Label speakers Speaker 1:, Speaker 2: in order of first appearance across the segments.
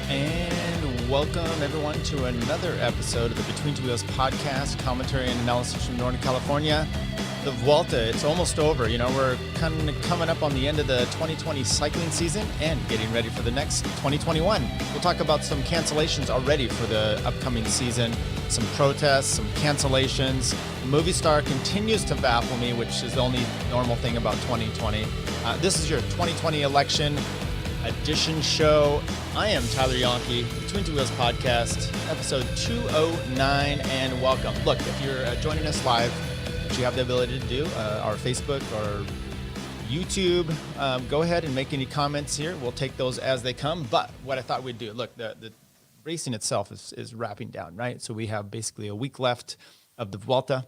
Speaker 1: And welcome, everyone, to another episode of the Between Two Wheels podcast, commentary and analysis from Northern California. The Vuelta, it's almost over. You know, we're kind of coming up on the end of the 2020 cycling season and getting ready for the next 2021. We'll talk about some cancellations already for the upcoming season, some protests, some cancellations. Movistar continues to baffle me, which is the only normal thing about 2020. This is your 2020 election edition show. I am Tyler Yonke, Between Two Wheels podcast, episode 209, and welcome. Look, if you're joining us live, which you have the ability to do, our Facebook or YouTube, go ahead and make any comments here. We'll take those as they come. But what I thought we'd do, look, the racing itself is wrapping down, right? So we have basically a week left of the Vuelta.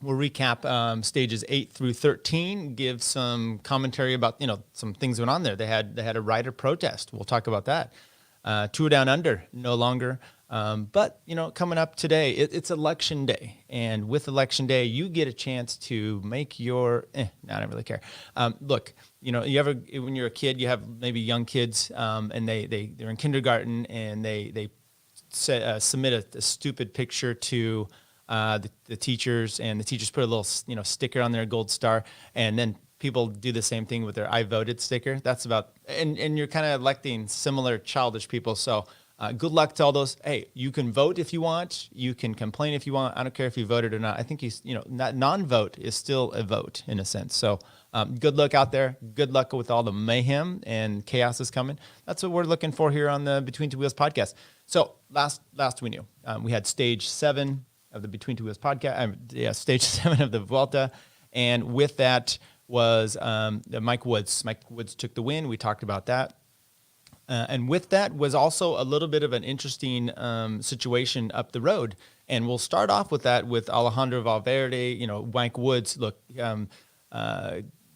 Speaker 1: We'll recap stages 8 through 13, give some commentary about, some things went on there. They had a rider protest. We'll talk about that. Tour Down Under, no longer. But, coming up today, it's election day. And with election day, you get a chance to make your, I don't really care. Look, you ever, when you're a kid, you have maybe young kids, and they're in kindergarten and they submit a stupid picture to the teachers, and the teachers put a little, sticker on their gold star, and then people do the same thing with their I voted sticker. That's about, and you're kind of electing similar childish people. So good luck to all those. Hey, you can vote if you want. You can complain if you want. I don't care if you voted or not. I think non-vote is still a vote in a sense. So good luck out there. Good luck with all the mayhem and chaos is coming. That's what we're looking for here on the Between Two Wheels podcast. So last we knew, we had stage 7 of the Between Two Wheels podcast, stage 7 of the Vuelta. And with that was Mike Woods. Mike Woods took the win. We talked about that. And with that was also a little bit of an interesting situation up the road. And we'll start off with that with Alejandro Valverde. Mike Woods, look, there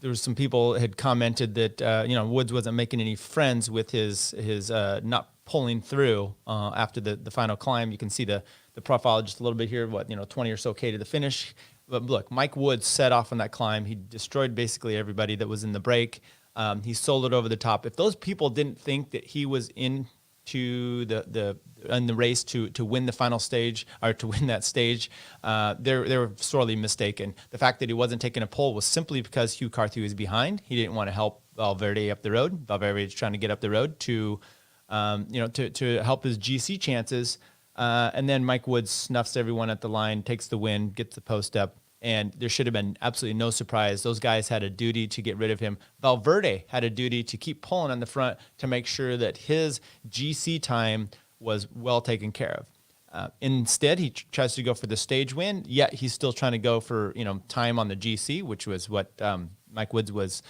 Speaker 1: was some people had commented that, Woods wasn't making any friends with his not pulling through after the final climb. You can see the profile just a little bit here, 20 or so K to the finish. But look, Mike Woods set off on that climb. He destroyed basically everybody that was in the break. He soloed over the top. If those people didn't think that he was into the race to win the final stage or to win that stage, they were sorely mistaken. The fact that he wasn't taking a pole was simply because Hugh Carthy was behind. He didn't want to help Valverde up the road. Valverde is trying to get up the road to help his GC chances. And then Mike Woods snuffs everyone at the line, takes the win, gets the post up, and there should have been absolutely no surprise. Those guys had a duty to get rid of him. Valverde had a duty to keep pulling on the front to make sure that his GC time was well taken care of. Instead, he tries to go for the stage win, yet he's still trying to go for time on the GC, which was what Mike Woods was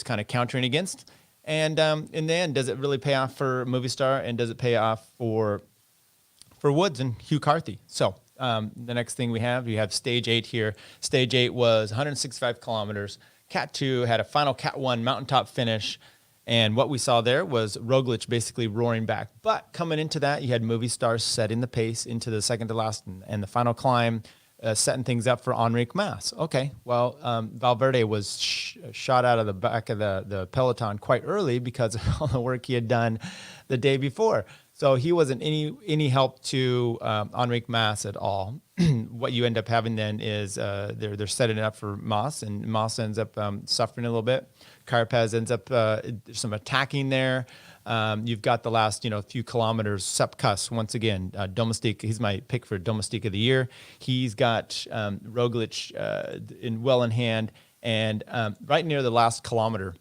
Speaker 1: kind of countering against. And in the end, does it really pay off for Movistar, and does it pay off for Woods and Hugh Carthy? So the next thing you have stage 8 here. Stage 8 was 165 kilometers. Cat 2 had a final Cat 1 mountaintop finish. And what we saw there was Roglic basically roaring back. But coming into that, you had Movistars setting the pace into the second to last and the final climb, setting things up for Enric Mas. Okay, well, Valverde was shot out of the back of the peloton quite early because of all the work he had done the day before. So he wasn't any help to Enric Mas at all. What you end up having then is they're setting it up for Mas, and Mas ends up suffering a little bit. Carapaz ends up some attacking there. You've got the last few kilometers. Sepp once again, Domestique. He's my pick for Domestique of the year. He's got Roglic in hand, and right near the last kilometer.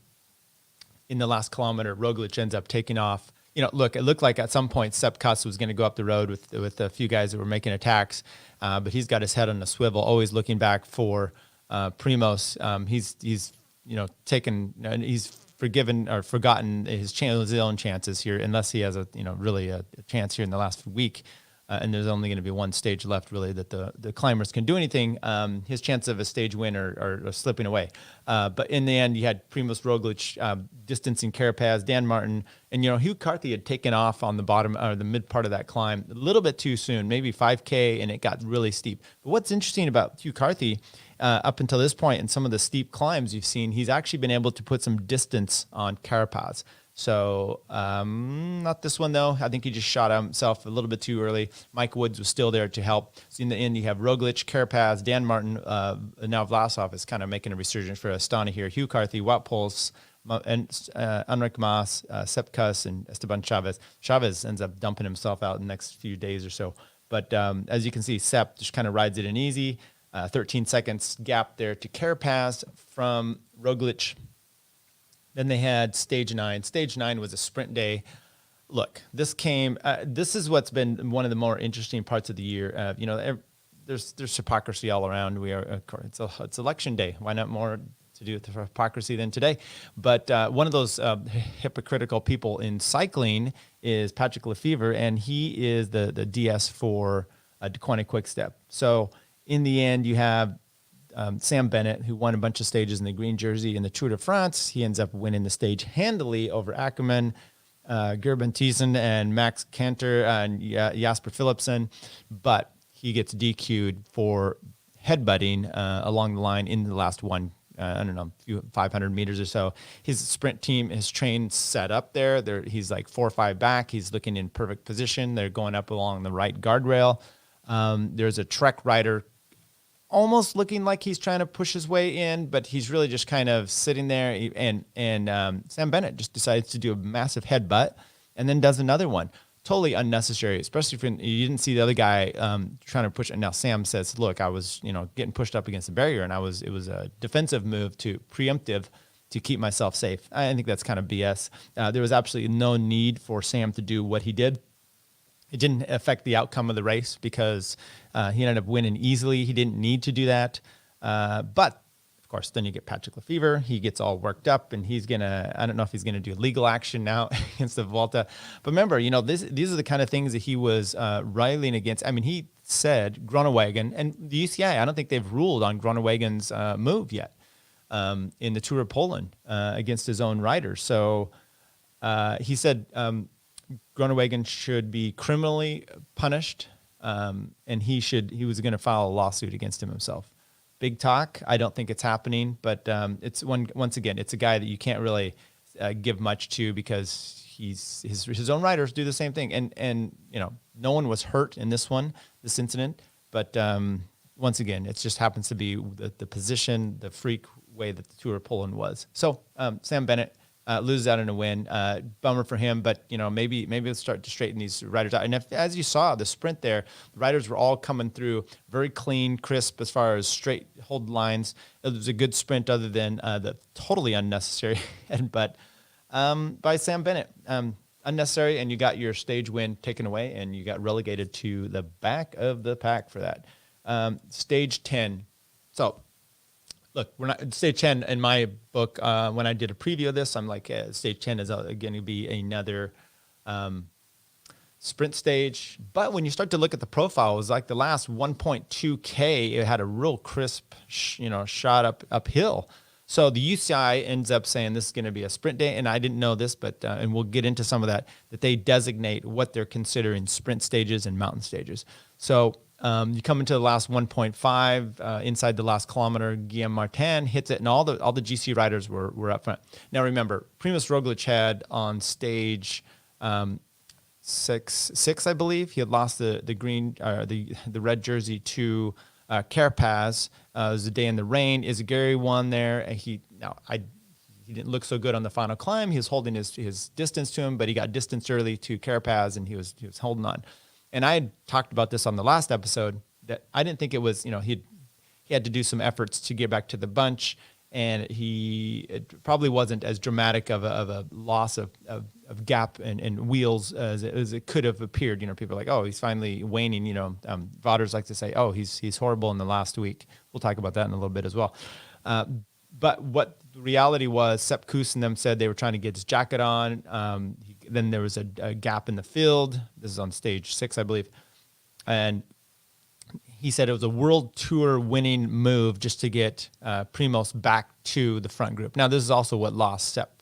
Speaker 1: In the last kilometer, Roglic ends up taking off. Look, it looked like at some point Sepp was going to go up the road with a few guys that were making attacks, but he's got his head on a swivel, always looking back for Primoz. He's forgotten his own chances here, unless he has really a chance here in the last week. And there's only going to be one stage left, really, that the climbers can do anything. His chance of a stage win are slipping away. But in the end, you had Primoz Roglic distancing Carapaz, Dan Martin, and Hugh Carthy had taken off on the bottom or the mid part of that climb a little bit too soon, maybe 5K, and it got really steep. But what's interesting about Hugh Carthy, up until this point, in some of the steep climbs you've seen, he's actually been able to put some distance on Carapaz. So not this one, though. I think he just shot himself a little bit too early. Mike Woods was still there to help. So in the end, you have Roglic, Carapaz, Dan Martin. Now Vlasov is kind of making a resurgence for Astana here. Hugh Carthy, Wout Poels, and Enric Mas, Sepp Kuss, and Esteban Chavez. Chavez ends up dumping himself out in the next few days or so. But as you can see, Sepp just kind of rides it in easy. 13 seconds gap there to Carapaz from Roglic. Then they had stage 9. Stage 9 was a sprint day. Look, this is what's been one of the more interesting parts of the year. There's hypocrisy all around. It's election day. Why not more to do with the hypocrisy than today? But one of those hypocritical people in cycling is Patrick Lefevre, and he is the DS for Duquani Quick-Step. So in the end, you have Sam Bennett, who won a bunch of stages in the green jersey in the Tour de France. He ends up winning the stage handily over Ackermann, Gerben Thiessen, and Max Canter and Jasper Philipsen. But he gets DQ'd for headbutting along the line in the last few 500 meters or so. His sprint team, his train set up there. He's like 4 or 5 back. He's looking in perfect position. They're going up along the right guardrail. There's a Trek rider almost looking like he's trying to push his way in, but he's really just kind of sitting there. And Sam Bennett just decides to do a massive headbutt and then does another one. Totally unnecessary, especially if you didn't see the other guy trying to push. And now Sam says, look, I was getting pushed up against the barrier, and it was a defensive move preemptive to keep myself safe. I think that's kind of BS. There was absolutely no need for Sam to do what he did. It didn't affect the outcome of the race because he ended up winning easily. He didn't need to do that. But, of course, then you get Patrick Lefevre. He gets all worked up, and I don't know if he's going to do legal action now against the Vuelta. But remember, these are the kind of things that he was railing against. I mean, he said Groenewegen, and the UCI, I don't think they've ruled on Groenewegen's move yet in the Tour of Poland against his own riders. So he said Groenewegen should be criminally punished, and he was going to file a lawsuit against him himself. Big talk. I don't think it's happening, but once again, it's a guy that you can't really give much to because his own riders do the same thing, and no one was hurt in this incident, but once again, it just happens to be the position, the freak way that the Tour of Poland was. So Sam Bennett loses out in a win. Bummer for him, but maybe we'll start to straighten these riders out. And as you saw, the sprint there, the riders were all coming through very clean, crisp as far as straight hold lines. It was a good sprint, other than the totally unnecessary headbutt by Sam Bennett. Unnecessary, and you got your stage win taken away, and you got relegated to the back of the pack for that. Stage 10. So, look, we're not stage 10 in my book. When I did a preview of this, I'm like, stage 10 is going to be another sprint stage. But when you start to look at the profile, it was like the last 1.2K, it had a real crisp, shot uphill. So the UCI ends up saying this is going to be a sprint day, and I didn't know this, but and we'll get into some of that they designate what they're considering sprint stages and mountain stages. So you come into the last 1.5, inside the last kilometer, Guillaume Martin hits it, and all the GC riders were up front. Now remember, Primoz Roglic had on stage six, I believe. He had lost the green, the red jersey to Carapaz. It was a day in the rain. Izagirre won there. And he didn't look so good on the final climb. He was holding his distance to him, but he got distanced early to Carapaz, and he was holding on. And I had talked about this on the last episode, that I didn't think it was, he had to do some efforts to get back to the bunch, and it probably wasn't as dramatic of a loss of gap and wheels as it could have appeared. People are like, oh, he's finally waning. Vodders like to say, oh, he's horrible in the last week. We'll talk about that in a little bit as well. But what the reality was, Sepp Kuss and them said they were trying to get his jacket on. Then there was a gap in the field. This is on stage 6, I believe. And he said it was a world tour winning move just to get Primoz back to the front group. Now, this is also what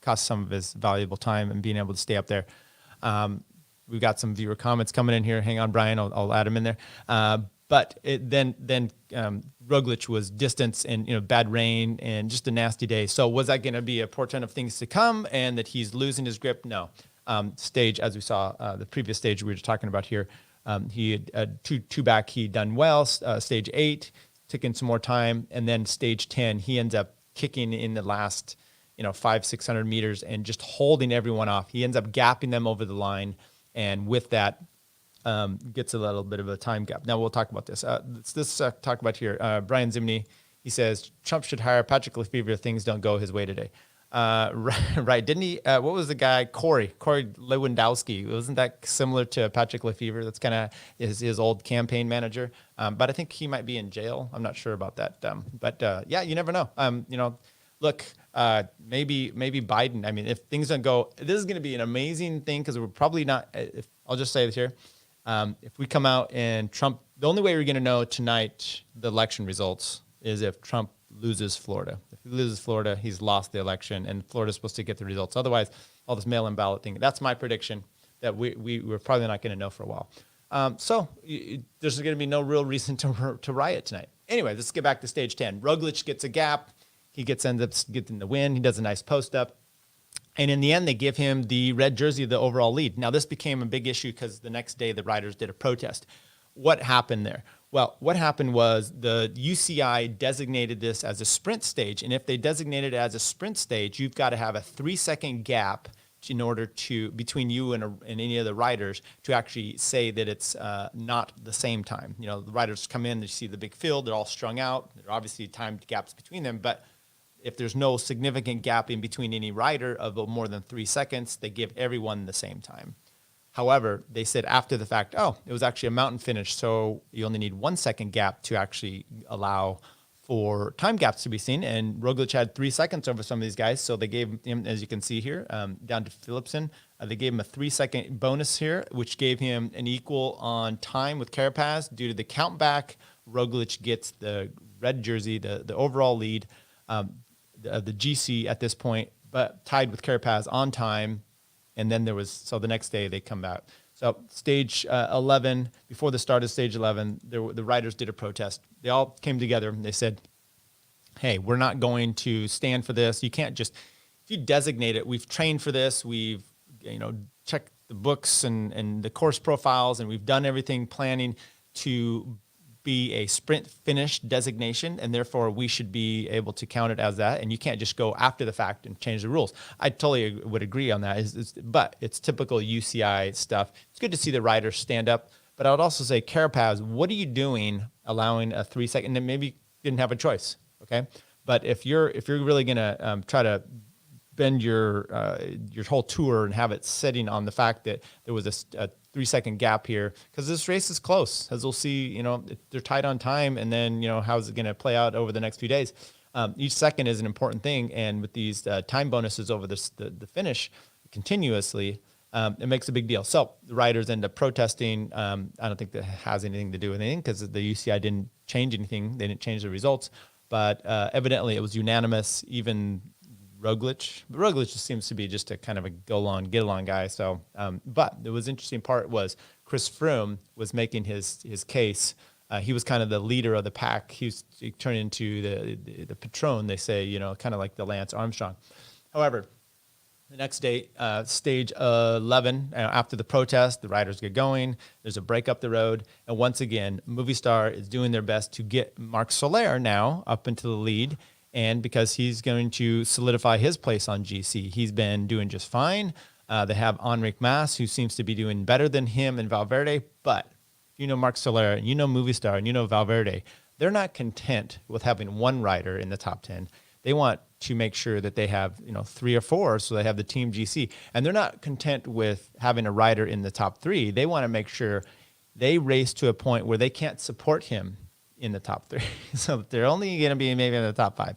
Speaker 1: cost some of his valuable time and being able to stay up there. We've got some viewer comments coming in here. Hang on, Brian. I'll add them in there. But then Roglic was distance and, bad rain and just a nasty day. So was that going to be a portent of things to come and that he's losing his grip? No. Stage, as we saw, the previous stage we were talking about here, he had two back, he done well. Stage 8, taking some more time. And then stage 10, he ends up kicking in the last, 500-600 meters and just holding everyone off. He ends up gapping them over the line. And with that, gets a little bit of a time gap. Now we'll talk about this. Let's talk about here. Brian Zimney, he says, Trump should hire Patrick Lefevre if things don't go his way today. Right. Didn't he? What was the guy? Corey Lewandowski. Wasn't that similar to Patrick Lefevre? That's kind of his old campaign manager. But I think he might be in jail. I'm not sure about that. But yeah, you never know. Look, maybe Biden. I mean, if things don't go, this is going to be an amazing thing because we're probably not. I'll just say this here. If we come out and Trump, the only way we're going to know tonight the election results is if Trump loses Florida. If he loses Florida, he's lost the election, and Florida's supposed to get the results. Otherwise, all this mail-in ballot thing. That's my prediction that we're probably not going to know for a while. So there's going to be no real reason to riot tonight. Anyway, let's get back to stage 10. Roglic gets a gap. He ends up getting the win. He does a nice post-up. And in the end, they give him the red jersey of the overall lead. Now, this became a big issue because the next day the riders did a protest. What happened there? Well, what happened was the UCI designated this as a sprint stage. And if they designated it as a sprint stage, you've got to have a 3-second gap in order to, between you and any of the riders, to actually say that it's not the same time. The riders come in, they see the big field, they're all strung out. There are obviously timed gaps between them, but if there's no significant gap in between any rider of more than 3 seconds, they give everyone the same time. However, they said after the fact, it was actually a mountain finish, so you only need 1 second gap to actually allow for time gaps to be seen. And Roglic had 3 seconds over some of these guys, so they gave him, as you can see here, down to Philipsen, they gave him a 3-second bonus here, which gave him an equal on time with Carapaz. Due to the count back, Roglic gets the red jersey, the overall lead. The GC at this point, but tied with Carapaz on time. And then the next day they come back. So stage 11, before the start of stage 11, the riders did a protest. They all came together and they said, hey, we're not going to stand for this. You can't just, if you designate it, we've trained for this. We've, checked the books and the course profiles, and we've done everything planning to be a sprint finish designation, and therefore we should be able to count it as that. And you can't just go after the fact and change the rules. I totally would agree on that. But it's typical UCI stuff. It's good to see the riders stand up. But I would also say, Carapaz, what are you doing allowing a 3 second? And maybe you didn't have a choice, okay? But if you're really going to try to bend your whole tour and have it sitting on the fact that there was a 3 second gap here, because this race is close, as we'll see, they're tight on time, and then, how's it going to play out over the next few days? Each second is an important thing. And with these time bonuses over the finish continuously, it makes a big deal. So the riders end up protesting. I don't think that has anything to do with anything because the UCI didn't change anything. They didn't change the results, but evidently it was unanimous. Even Roglic just seems to be just a kind of a get along guy. So, but the interesting part was Chris Froome was making his case. He was kind of the leader of the pack. He turned into the patron, they say, kind of like the Lance Armstrong. However, the next day, stage 11, after the protest, the riders get going. There's a break up the road. And once again, Movistar is doing their best to get Marc Soler now up into the lead. And because he's going to solidify his place on GC, he's been doing just fine. They have Enric Mas, who seems to be doing better than him and Valverde. But if you know Marc Soler, and you know Movistar, and you know Valverde, they're not content with having one rider in the top 10. They want to make sure that they have 3 or 4, so they have the Team GC. And they're not content with having a rider in the top 3. They want to make sure they race to a point where they can't support him in the top 3. So they're only going to be maybe in the top 5.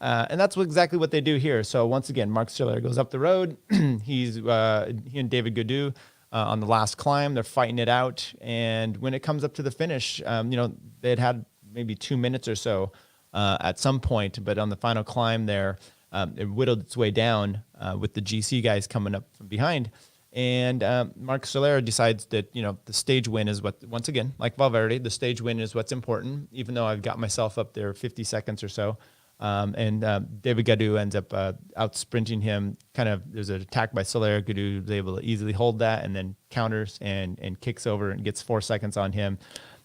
Speaker 1: And that's exactly what they do here. So once again, Marc Soler goes up the road. He and David Gaudu on the last climb, they're fighting it out. And when it comes up to the finish, they had maybe 2 minutes or so at some point, but on the final climb there, it whittled its way down with the GC guys coming up from behind. And Mark Solera decides that, the stage win is what, once again, like Valverde, the stage win is what's important, even though I've got myself up there 50 seconds or so. And David Gaudu ends up out sprinting him. There's an attack by Solera. Gaudu is able to easily hold that and then counters and kicks over and gets 4 seconds on him.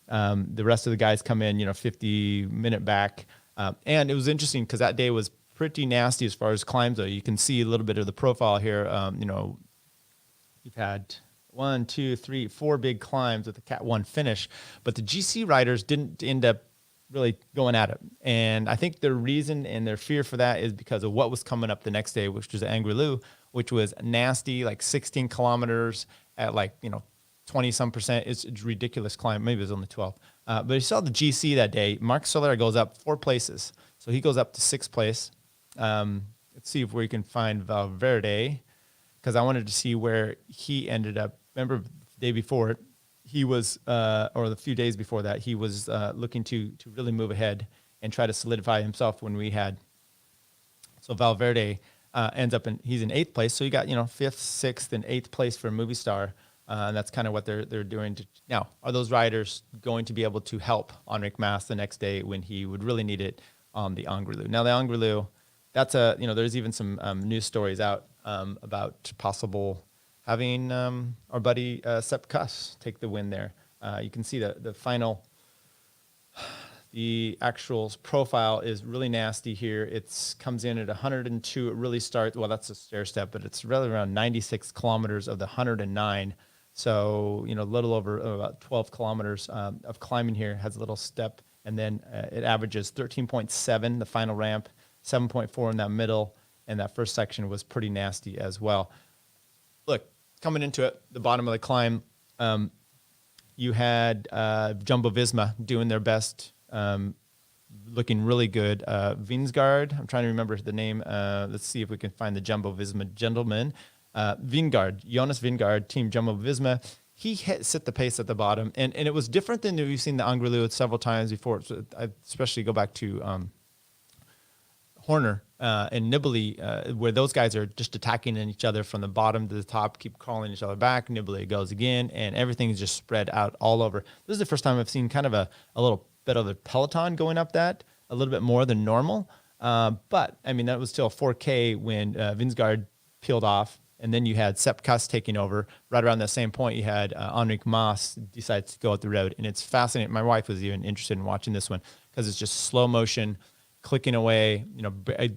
Speaker 1: The rest of the guys come in, 50-minute back. And it was interesting because that day was pretty nasty as far as climbs, though. You can see a little bit of the profile here. You've had 1, 2, 3, 4 big climbs with the Cat 1 finish, but the GC riders didn't end up really going at it. And I think their reason and their fear for that is because of what was coming up the next day, which was Angliru, which was nasty, like 16 kilometers at 20-some%. It's a ridiculous climb. Maybe it was only 12. But you saw the GC that day. Mark Solera goes up 4 places. So he goes up to 6th place. Let's see if we can find Valverde, because I wanted to see where he ended up. Remember the day before it, he was, or the few days before that, he was looking to really move ahead and try to solidify himself when we had. So Valverde ends up he's in 8th place. So you got, 5th, 6th, and 8th place for Movistar. And that's kind of what they're doing. Now, are those riders going to be able to help Enric Mas the next day when he would really need it on the Angliru? Now, the Angliru, that's there's even some news stories out about possible having our buddy Sepp take the win there. You can see the final, the actual profile is really nasty here. It comes in at 102. It really starts, well, that's a stair step, but it's really around 96 kilometers of the 109. So, a little over about 12 kilometers of climbing here, has a little step, and then it averages 13.7, the final ramp, 7.4 in that middle, and that first section was pretty nasty as well. Look, coming into it, the bottom of the climb, you had Jumbo-Visma doing their best, looking really good. Vingegaard, I'm trying to remember the name. Let's see if we can find the Jumbo-Visma gentleman. Jonas Vingegaard, Team Jumbo-Visma, he set the pace at the bottom. And it was different than we've seen the Angliru several times before. So I especially go back to Horner and Nibali, where those guys are just attacking each other from the bottom to the top, keep crawling each other back. Nibali goes again, and everything is just spread out all over. This is the first time I've seen kind of a little bit of a peloton going up that, a little bit more than normal. But, I mean, that was still 4K when Vingegaard peeled off. And then you had Sepp taking over. Right around that same point, you had Enric Mas decides to go up the road. And it's fascinating. My wife was even interested in watching this one because it's just slow motion, clicking away.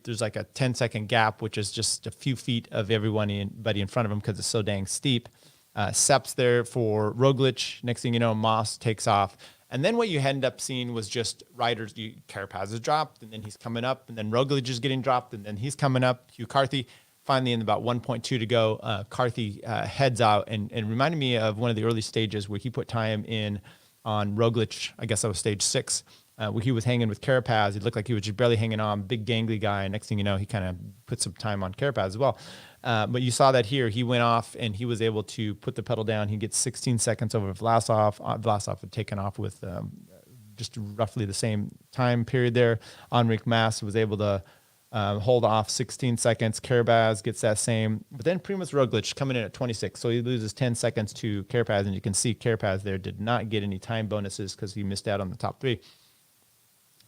Speaker 1: There's like a 10-second gap, which is just a few feet of everybody in front of him because it's so dang steep. Sepp's there for Roglic. Next thing you know, Mas takes off. And then what you end up seeing was just riders. Carapaz is dropped, and then he's coming up, and then Roglic is getting dropped, and then he's coming up. Hugh Carthy. Finally, in about 1.2 to go, Carthy heads out and reminded me of one of the early stages where he put time in on Roglic. I guess that was stage 6, where he was hanging with Carapaz. It looked like he was just barely hanging on, big gangly guy. And next thing you know, he kind of put some time on Carapaz as well. But you saw that here. He went off and he was able to put the pedal down. He gets 16 seconds over Vlasov. Vlasov had taken off with just roughly the same time period there. Enric Mas was able to hold off 16 seconds. Carapaz gets that same. But then Primoz Roglic coming in at 26. So he loses 10 seconds to Carapaz. And you can see Carapaz there did not get any time bonuses because he missed out on the top 3.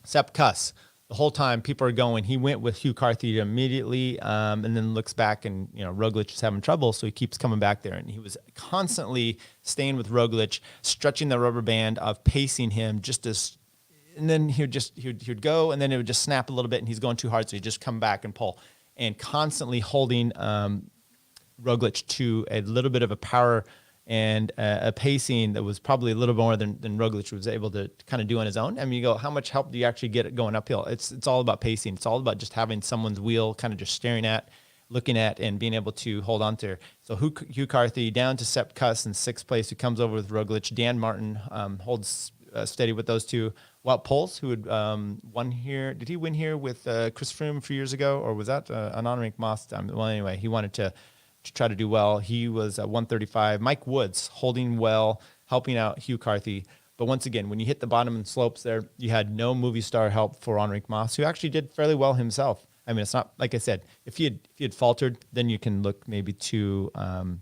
Speaker 1: Sepp the whole time people are going, he went with Hugh Carthy immediately and then looks back and, Roglic is having trouble. So he keeps coming back there. And he was constantly staying with Roglic, stretching the rubber band of pacing him just as. And then he'd go, and then it would just snap a little bit, and he's going too hard, so he'd just come back and pull, and constantly holding Roglic to a little bit of a power and a pacing that was probably a little more than Roglic was able to kind of do on his own. I mean, you go, how much help do you actually get going uphill? It's all about pacing. It's all about just having someone's wheel kind of just staring at, looking at, and being able to hold on to. So Hugh Carthy down to Sepp Kuss in 6th place, who comes over with Roglic. Dan Martin holds steady with those two. Wout Poels, who had won here. Did he win here with Chris Froome a few years ago, or was that an Enric Mas time? Well, anyway, he wanted to try to do well. He was at 135. Mike Woods holding well, helping out Hugh Carthy. But once again, when you hit the bottom and slopes there, you had no Movistar help for Enric Mas, who actually did fairly well himself. I mean, it's not, like I said, if he had faltered, then you can look maybe to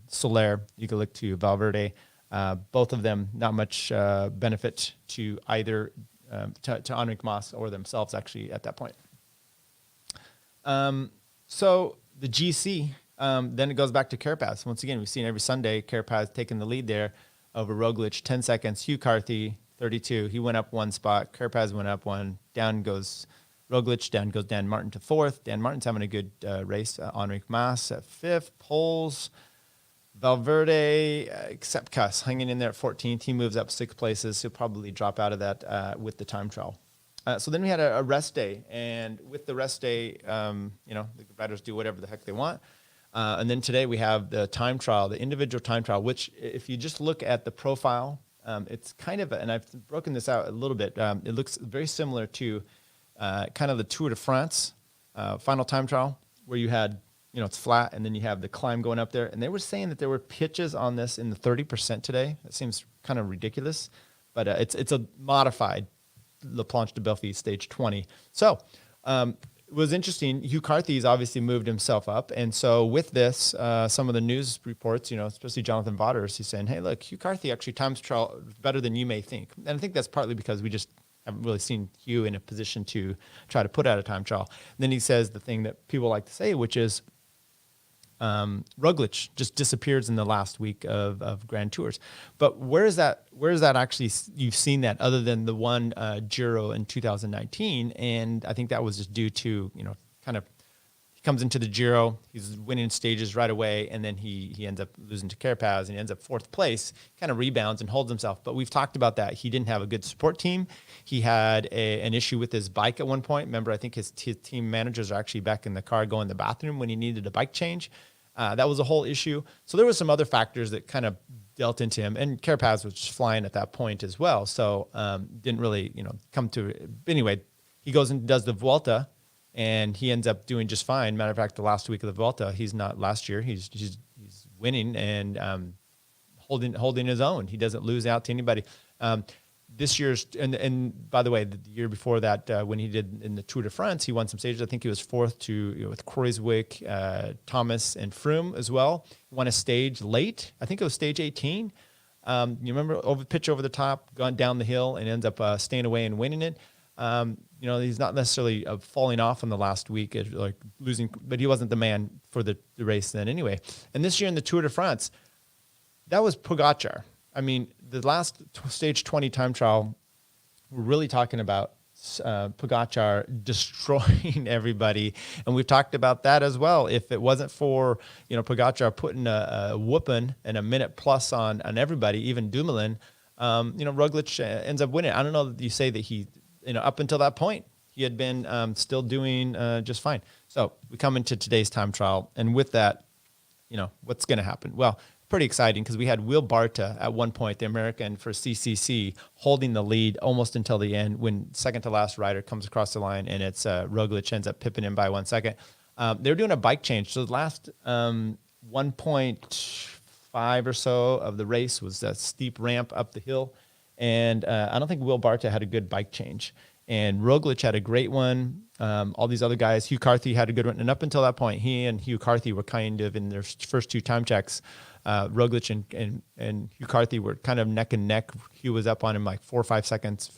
Speaker 1: Soler, you can look to Valverde. Both of them, not much benefit to either, to Enric Mas or themselves actually at that point. So the GC, then it goes back to Carapaz. Once again, we've seen every Sunday, Carapaz taking the lead there over Roglic, 10 seconds. Hugh Carthy, 32. He went up one spot. Carapaz went up one. Down goes Roglic. Down goes Dan Martin to fourth. Dan Martin's having a good race. Enric Mas at fifth. Poles. Valverde, except Cuss, hanging in there at 14th. He moves up 6 places. He'll probably drop out of that with the time trial. So then we had a rest day. And with the rest day, the riders do whatever the heck they want. And then today we have the time trial, the individual time trial, which if you just look at the profile, it's kind of, and I've broken this out a little bit, it looks very similar to kind of the Tour de France final time trial, where you had, it's flat, and then you have the climb going up there. And they were saying that there were pitches on this in the 30% today. That seems kind of ridiculous, but it's a modified La Planche de Belfi stage 20. So it was interesting. Hugh Carthy's obviously moved himself up. And so with this, some of the news reports, especially Jonathan Vaughters, he's saying, hey, look, Hugh Carthy actually times trial better than you may think. And I think that's partly because we just haven't really seen Hugh in a position to try to put out a time trial. And then he says the thing that people like to say, which is Roglic just disappears in the last week of Grand Tours. But where is that actually, you've seen that other than the one Giro in 2019? And I think that was just due to, kind of, he comes into the Giro, he's winning stages right away, and then he ends up losing to Carapaz, and he ends up 4th place, kind of rebounds and holds himself. But we've talked about that. He didn't have a good support team. He had an issue with his bike at one point. Remember, I think his team managers are actually back in the car going to the bathroom when he needed a bike change. That was a whole issue. So there were some other factors that kind of dealt into him, and Carapaz was just flying at that point as well. So didn't really, come to it. Anyway, he goes and does the Vuelta, and he ends up doing just fine. Matter of fact, the last week of the Vuelta, he's not last year. He's winning and holding his own. He doesn't lose out to anybody. This year's, and by the way, the year before that, when he did in the Tour de France, he won some stages. I think he was 4th with Kruijswijk, Thomas, and Froome as well. Won a stage late. I think it was stage 18. You remember, pitch over the top, gone down the hill, and ends up staying away and winning it. He's not necessarily falling off in the last week, like losing, but he wasn't the man for the race then anyway. And this year in the Tour de France, that was Pogačar. I mean, the last stage 20 time trial, we're really talking about Pogačar destroying everybody. And we've talked about that as well. If it wasn't for, Pogačar putting a whooping and a minute plus on everybody, even Dumoulin, Roglic ends up winning. I don't know that you say that he, up until that point, he had been still doing just fine. So we come into today's time trial. And with that, what's going to happen? Well, pretty exciting because we had Will Barta at one point, the American for CCC, holding the lead almost until the end when second to last rider comes across the line, and it's Roglic ends up pipping him by 1 second. They were doing a bike change. So the last 1.5 or so of the race was a steep ramp up the hill. And I don't think Will Barta had a good bike change. And Roglic had a great one. All these other guys, Hugh Carthy had a good one. And up until that point, he and Hugh Carthy were kind of in their first 2 time checks. Roglic and Hugh Carthy were kind of neck and neck. Hugh was up on him like 4 seconds,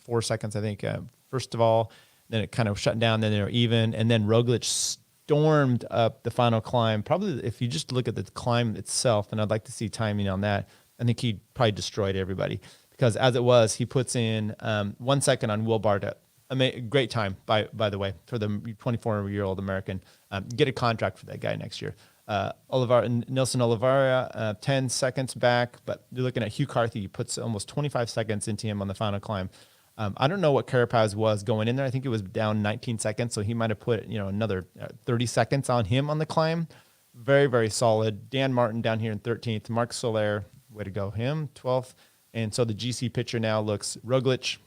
Speaker 1: I think, first of all. Then it kind of shut down. Then they were even. And then Roglic stormed up the final climb. Probably if you just look at the climb itself, and I'd like to see timing on that, I think he probably destroyed everybody. Because as it was, he puts in 1 second on Will Barta. Great time, by the way, for the 24-year-old American. Get a contract for that guy next year. Nilson Oliveira, 10 seconds back, but you're looking at Hugh Carthy. He puts almost 25 seconds into him on the final climb. I don't know what Carapaz was going in there. I think it was down 19 seconds, so he might have put another 30 seconds on him on the climb. Very, very solid. Dan Martin down here in 13th. Marc Soler, way to go, him, 12th. And so the GC picture now looks Roglic,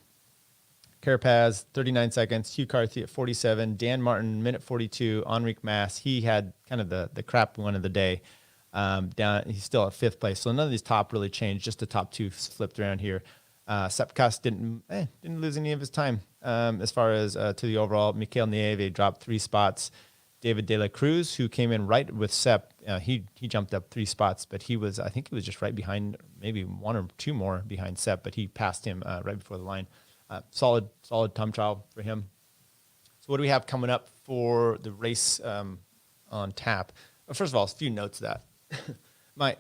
Speaker 1: Carapaz, 39 seconds, Hugh Carthy at 47, Dan Martin, minute 42, Enric Mas, he had kind of the crap one of the day. He's still at 5th place. So none of these top really changed, just the top 2 flipped around here. Sepp didn't lose any of his time as far as to the overall. Mikel Nieve dropped 3 spots. David De La Cruz, who came in right with Sepp. He jumped up 3 spots, but I think he was just right behind, maybe 1 or 2 more behind Sepp, but he passed him right before the line. Solid time trial for him. So what do we have coming up for the race on tap? Well, first of all, a few notes of that.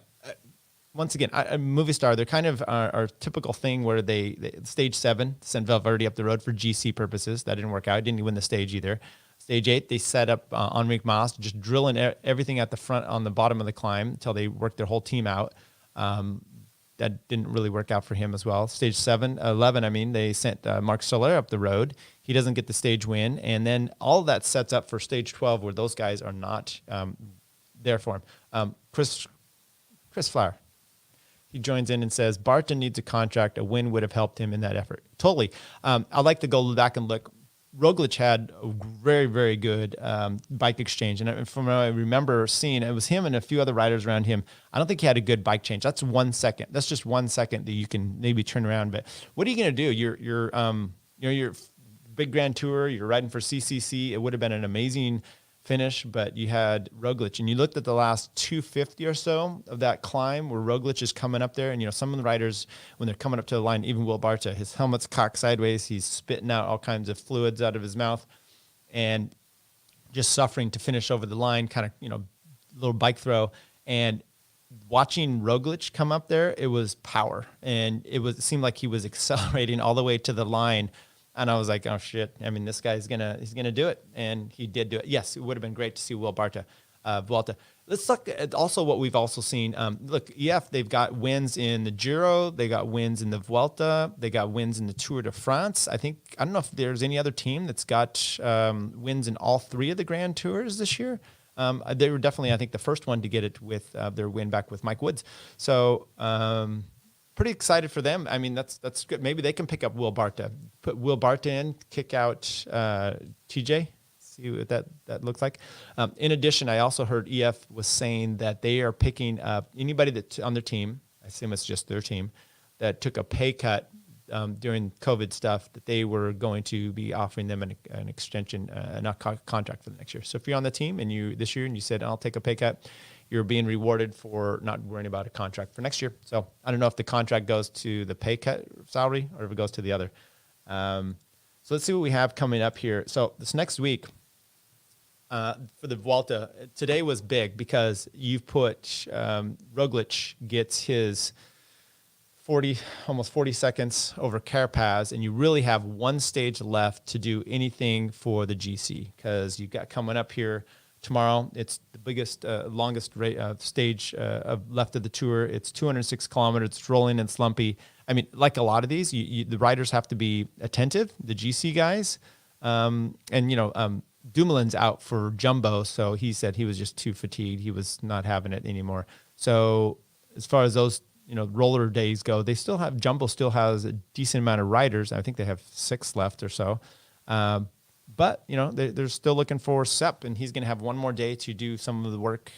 Speaker 1: Once again, Movistar, they're kind of our typical thing where they stage 7 sent Valverde up the road for GC purposes. That didn't work out. Didn't win the stage either. Stage 8, they set up Enric Mas, just drilling everything at the front on the bottom of the climb until they worked their whole team out. That didn't really work out for him as well. Stage 11, they sent Marc Soler up the road. He doesn't get the stage win. And then all of that sets up for stage 12 where those guys are not there for him. Chris Flower. He joins in and says, Barton needs a contract. A win would have helped him in that effort. Totally. I'd like to go back and look. Roglic had a very, very good bike exchange. And from what I remember seeing, it was him and a few other riders around him. I don't think he had a good bike change. That's 1 second. That's just 1 second that you can maybe turn around. But what are you going to do? You're big Grand Tour. You're riding for CCC. It would have been an amazing finish, but you had Roglic, and you looked at the last 250 or so of that climb where Roglic is coming up there, and some of the riders, when they're coming up to the line, even Will Barta, his helmet's cocked sideways, he's spitting out all kinds of fluids out of his mouth, and just suffering to finish over the line, kind of little bike throw. And watching Roglic come up there, it was power, and it seemed like he was accelerating all the way to the line. And I was like, oh shit! I mean, this guy's he's gonna do it, and he did do it. Yes, it would have been great to see Will Barta, Vuelta. Let's look at also what we've also seen. Look, EF, they've got wins in the Giro, they got wins in the Vuelta, they got wins in the Tour de France. I don't know if there's any other team that's got wins in all 3 of the Grand Tours this year. They were definitely, I think, the first one to get it with their win back with Mike Woods. So. Pretty excited for them. I mean, that's good. Maybe they can pick up Will Barta, put Will Barta in, kick out TJ, see what that looks like. In addition, I also heard EF was saying that they are picking up anybody that on their team, I assume it's just their team, that took a pay cut during COVID stuff, that they were going to be offering them an extension, not contract for the next year. So if you're on the team and this year and you said, I'll take a pay cut, you're being rewarded for not worrying about a contract for next year. So I don't know if the contract goes to the pay cut salary or if it goes to the other. So let's see what we have coming up here. So this next week for the Vuelta, today was big because you've put Roglic gets his almost 40 seconds over Carapaz, and you really have 1 stage left to do anything for the GC because you got coming up here tomorrow. It's the biggest, longest stage left of the tour. It's 206 kilometers. It's rolling and slumpy. I mean, like a lot of these, the riders have to be attentive, the GC guys. Dumoulin's out for Jumbo, so he said he was just too fatigued. He was not having it anymore. So as far as those, roller days go, Jumbo still has a decent amount of riders. I think they have 6 left or so. But, they're still looking for Sepp, and he's going to have 1 more day to do some of the work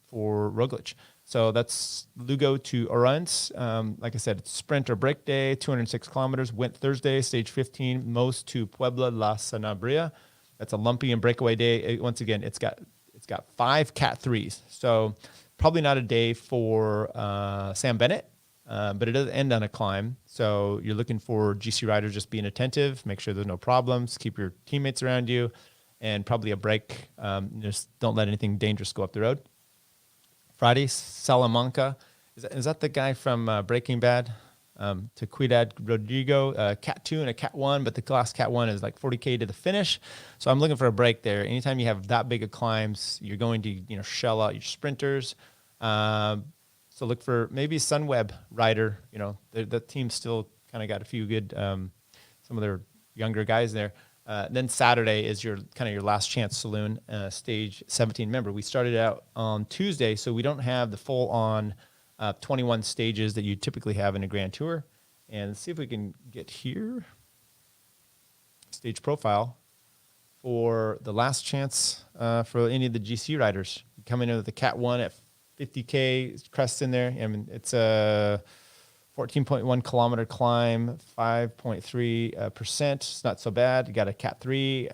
Speaker 1: for Roglic. So that's Lugo to Orense. Like I said, it's sprint or break day, 206 kilometers. Went Thursday, stage 15, Mos to Puebla La Sanabria. That's a lumpy and breakaway day. Once again, it's got 5 Cat 3s. So probably not a day for Sam Bennett. But it doesn't end on a climb. So you're looking for GC riders just being attentive, make sure there's no problems, keep your teammates around you, and probably a break. Just don't let anything dangerous go up the road. Friday, Salamanca. Is that the guy from Breaking Bad? To Cuidad Rodrigo, Cat 2 and a Cat 1, but the last Cat 1 is like 40K to the finish. So I'm looking for a break there. Anytime you have that big of climbs, you're going to shell out your sprinters. So look for maybe Sunweb rider. The team's still kind of got a few good, some of their younger guys there. Then Saturday is your last chance saloon, stage 17. Remember, we started out on Tuesday, so we don't have the full on 21 stages that you typically have in a Grand Tour. And let's see if we can get here. Stage profile for the last chance for any of the GC riders. Coming in with the Cat 1 at 50K crests in there. I mean, it's a 14.1 kilometer climb, 5.3%. It's not so bad. You got a Cat 3,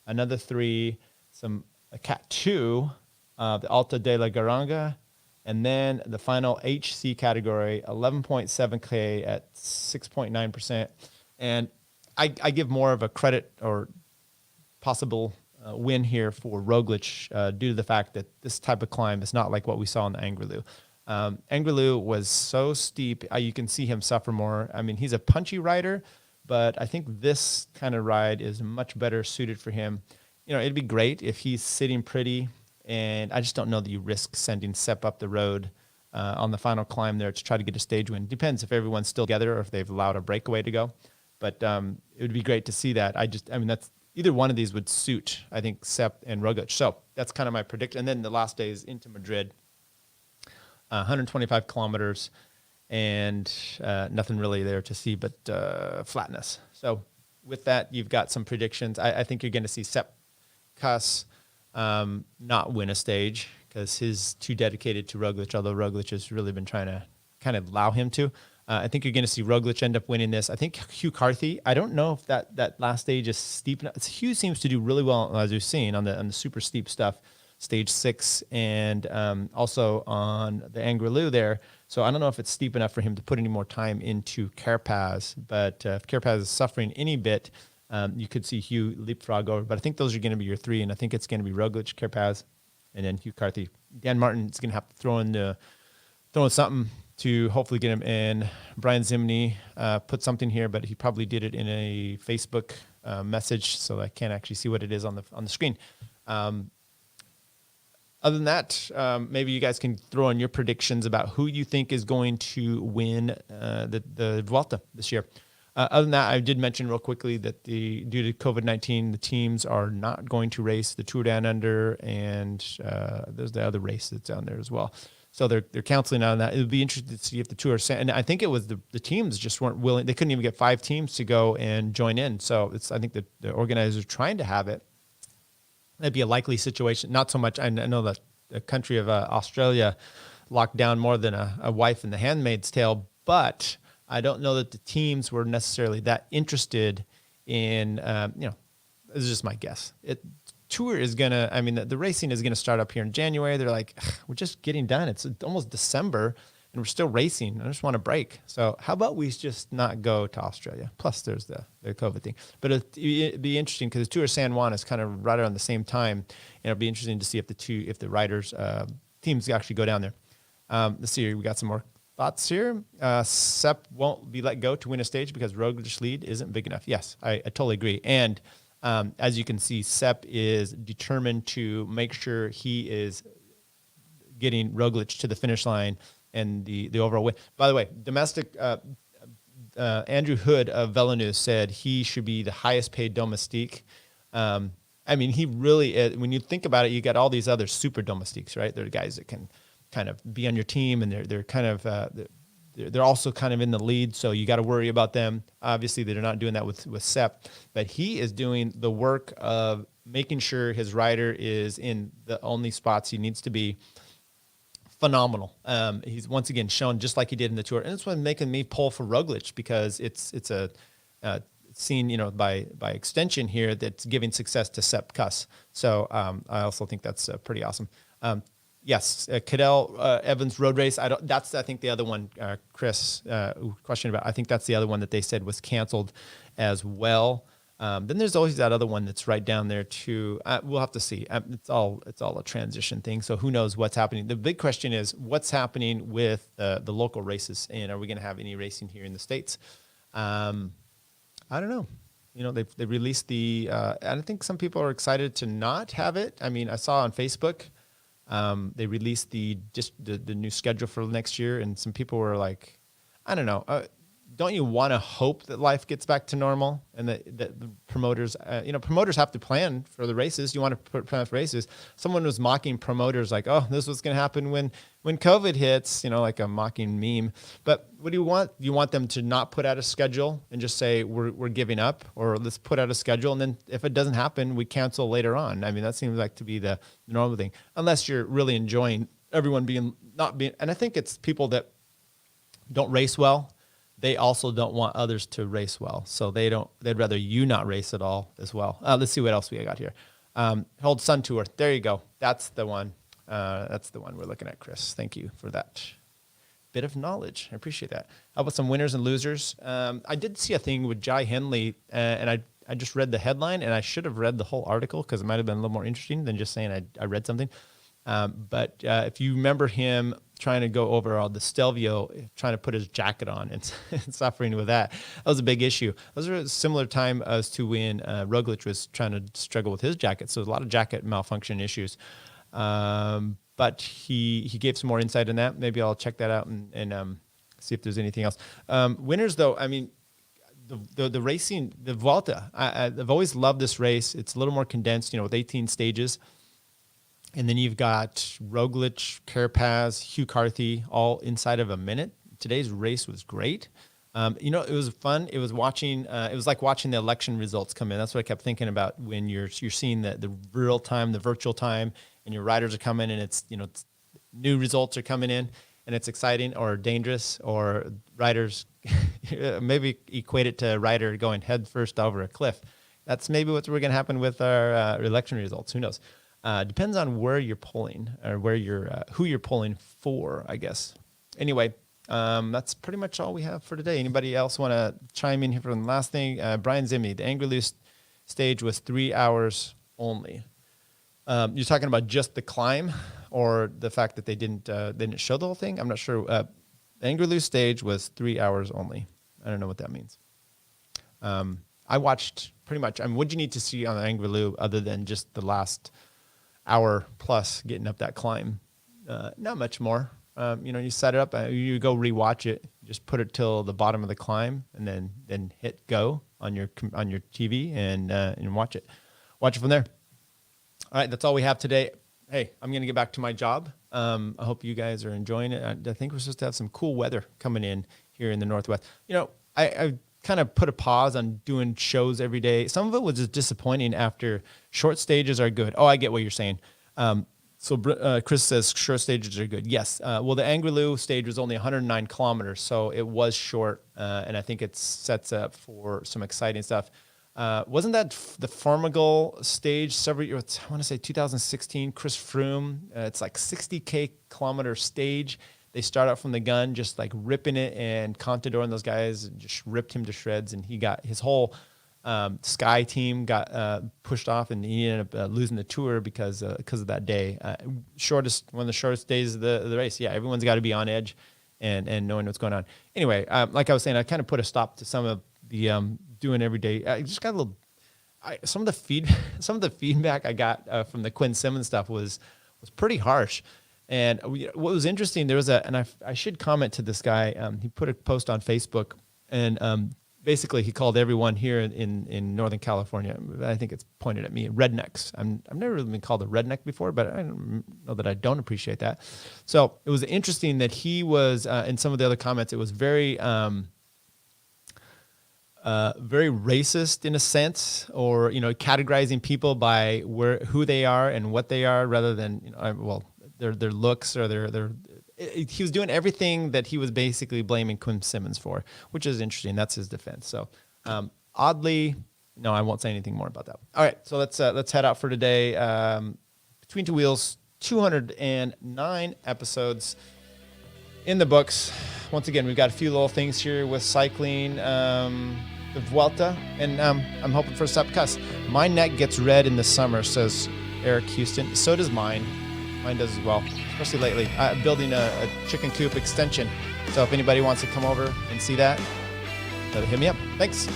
Speaker 1: another 3, some the Cat 2, the Alta de la Garanga, and then the final HC category, 11.7K at 6.9%. And I give more of a credit or possible win here for Roglic due to the fact that this type of climb is not like what we saw in the Angliru. Angliru was so steep, you can see him suffer more. I mean, he's a punchy rider, but I think this kind of ride is much better suited for him. You know, it'd be great if he's sitting pretty, and I just don't know that you risk sending Sepp up the road on the final climb there to try to get a stage win. Depends if everyone's still together or if they've allowed a breakaway to go. But it would be great to see that. I mean, that's either one of these would suit, I think, Sepp and Roglic. So that's kind of my prediction. And then the last day is into Madrid, 125 kilometers, and nothing really there to see but flatness. So with that, you've got some predictions. I think you're going to see Sepp Kuss not win a stage because he's too dedicated to Roglic, although Roglic has really been trying to kind of allow him to. I think you're going to see Roglic end up winning this. I think Hugh Carthy, I don't know if that last stage is steep enough. Hugh seems to do really well, as you've seen, on the super steep stuff, stage 6, and also on the Angliru there. So I don't know if it's steep enough for him to put any more time into Carapaz. But if Carapaz is suffering any bit, you could see Hugh leapfrog over. But I think those are going to be your 3, and I think it's going to be Roglic, Carapaz, and then Hugh Carthy. Dan Martin is going to have to throw in something to hopefully get him in. Brian Zimney put something here, but he probably did it in a Facebook message, so I can't actually see what it is on the screen. Other than that, maybe you guys can throw in your predictions about who you think is going to win the Vuelta this year. Other than that, I did mention real quickly that due to COVID-19, the teams are not going to race the Tour Down Under, and there's the other race that's down there as well. So they're canceling on that. It would be interesting to see if the Tour, and I think it was the teams just weren't willing. They couldn't even get 5 teams to go and join in. So I think that the organizers are trying to have it. That'd be a likely situation. Not so much. I know that the country of Australia locked down more than a wife in The Handmaid's Tale, but I don't know that the teams were necessarily that interested in, this is just my guess. Tour is going to, the racing is going to start up here in January. They're like, we're just getting done. It's almost December and we're still racing. I just want a break. So how about we just not go to Australia? Plus there's the COVID thing. But it'd be interesting because the Tour of San Juan is kind of right around the same time. And it'll be interesting to see if the riders, teams actually go down there. Let's see here. We got some more thoughts here. Sepp won't be let go to win a stage because Roglic's lead isn't big enough. Yes, I totally agree. And as you can see, Sepp is determined to make sure he is getting Roglic to the finish line and the overall win. By the way, Domestique, Andrew Hood of Villeneuve said he should be the highest paid Domestique. He really is. When you think about it, you got all these other super Domestiques, right? They're the guys that can kind of be on your team, and they're kind of they're also kind of in the lead, so you got to worry about them. Obviously, they're not doing that with Sepp, but he is doing the work of making sure his rider is in the only spots he needs to be. Phenomenal. He's once again shown just like he did in the Tour, and it's what's making me pull for Roglic because it's a seen by extension here that's giving success to Sepp Kuss. So I also think that's pretty awesome. Yes, Cadel Evans road race. That's I think the other one. Chris questioned about. I think that's the other one that they said was canceled as well. Then there's always that other one that's right down there too. We'll have to see. It's all a transition thing. So who knows what's happening? The big question is what's happening with the local races, and are we going to have any racing here in the States? I don't know. They released the. I think some people are excited to not have it. I saw on Facebook. They released the new schedule for next year, and some people were like, I don't know. Don't you want to hope that life gets back to normal and that the promoters, promoters have to plan for the races. You want to plan for races. Someone was mocking promoters like, oh, this is what's going to happen when COVID hits, like a mocking meme. But what do you want? Do you want them to not put out a schedule and just say we're giving up, or let's put out a schedule, and then if it doesn't happen, we cancel later on? That seems like to be the normal thing, unless you're really enjoying everyone not being. And I think it's people that don't race well. They also don't want others to race well. So they'd rather you not race at all as well. Let's see what else we got here. Hold Sun Tour. There you go. That's the one. That's the one we're looking at, Chris. Thank you for that bit of knowledge. I appreciate that. How about some winners and losers? I did see a thing with Jai Hindley, and I just read the headline, and I should have read the whole article because it might have been a little more interesting than just saying I read something. But if you remember him trying to go over all the Stelvio, trying to put his jacket on and suffering with that, that was a big issue. Those were a similar time as to when Roglic was trying to struggle with his jacket. So there's a lot of jacket malfunction issues. But he gave some more insight in that. Maybe I'll check that out and see if there's anything else. Winners, though, I mean, the racing, the Vuelta, I've always loved this race. It's a little more condensed, with 18 stages. And then you've got Roglic, Carapaz, Hugh Carthy, all inside of a minute. Today's race was great. It was fun. It was watching. It was like watching the election results come in. That's what I kept thinking about when you're seeing the real time, the virtual time, and your riders are coming, and it's new results are coming in, and it's exciting or dangerous, or riders maybe equate it to a rider going head first over a cliff. That's maybe what's going to happen with our election results. Who knows? Depends on where you're polling or where who you're polling for, I guess. Anyway, that's pretty much all we have for today. Anybody else want to chime in here for the last thing? Brian Zimney, the Angliru stage was 3 hours only. You're talking about just the climb, or the fact that they didn't show the whole thing? I'm not sure. The Angliru stage was 3 hours only. I don't know what that means. I watched pretty much. I mean, what do you need to see on the Angliru other than just the last hour plus getting up that climb? Not much more. You set it up, you go rewatch it, just put it till the bottom of the climb, and then hit go on your TV and watch it from there. All right, that's all we have today. Hey, I'm going to get back to my job. I hope you guys are enjoying it. I think we're supposed to have some cool weather coming in here in the Northwest. I kind of put a pause on doing shows every day. Some of it was just disappointing after short stages are good. Oh, I get what you're saying. So Chris says short stages are good. Yes. Well, the Angliru stage was only 109 kilometers, so it was short, and I think it sets up for some exciting stuff. Wasn't that the Formigal stage several years? I want to say 2016. Chris Froome. It's like 60K kilometer stage. They start out from the gun, just like ripping it, and Contador and those guys just ripped him to shreds, and he got his whole Sky team got pushed off, and he ended up losing the tour because of that day. One of the shortest days of the race. Yeah, everyone's got to be on edge and knowing what's going on. Anyway, like I was saying, I kind of put a stop to some of the doing every day. I just got a little. Some of the feedback I got from the Quinn Simmons stuff was pretty harsh. And what was interesting, there was and I should comment to this guy. He put a post on Facebook, and basically he called everyone here in Northern California, I think it's pointed at me, rednecks. I've never really been called a redneck before, but I don't know that I don't appreciate that. So it was interesting that he was, in some of the other comments, it was very racist in a sense, or categorizing people by who they are and what they are, rather than their looks or their. He was doing everything that he was basically blaming Quinn Simmons for, which is interesting. That's his defense. So oddly, no, I won't say anything more about that. All right, so let's head out for today. Between Two Wheels, 209 episodes in the books. Once again, we've got a few little things here with cycling, the Vuelta, and I'm hoping for a Sepp cuss. My neck gets red in the summer, says Eric Houston. So does mine. Mine does as well, especially lately. I'm building a chicken coop extension. So if anybody wants to come over and see that, hit me up. Thanks.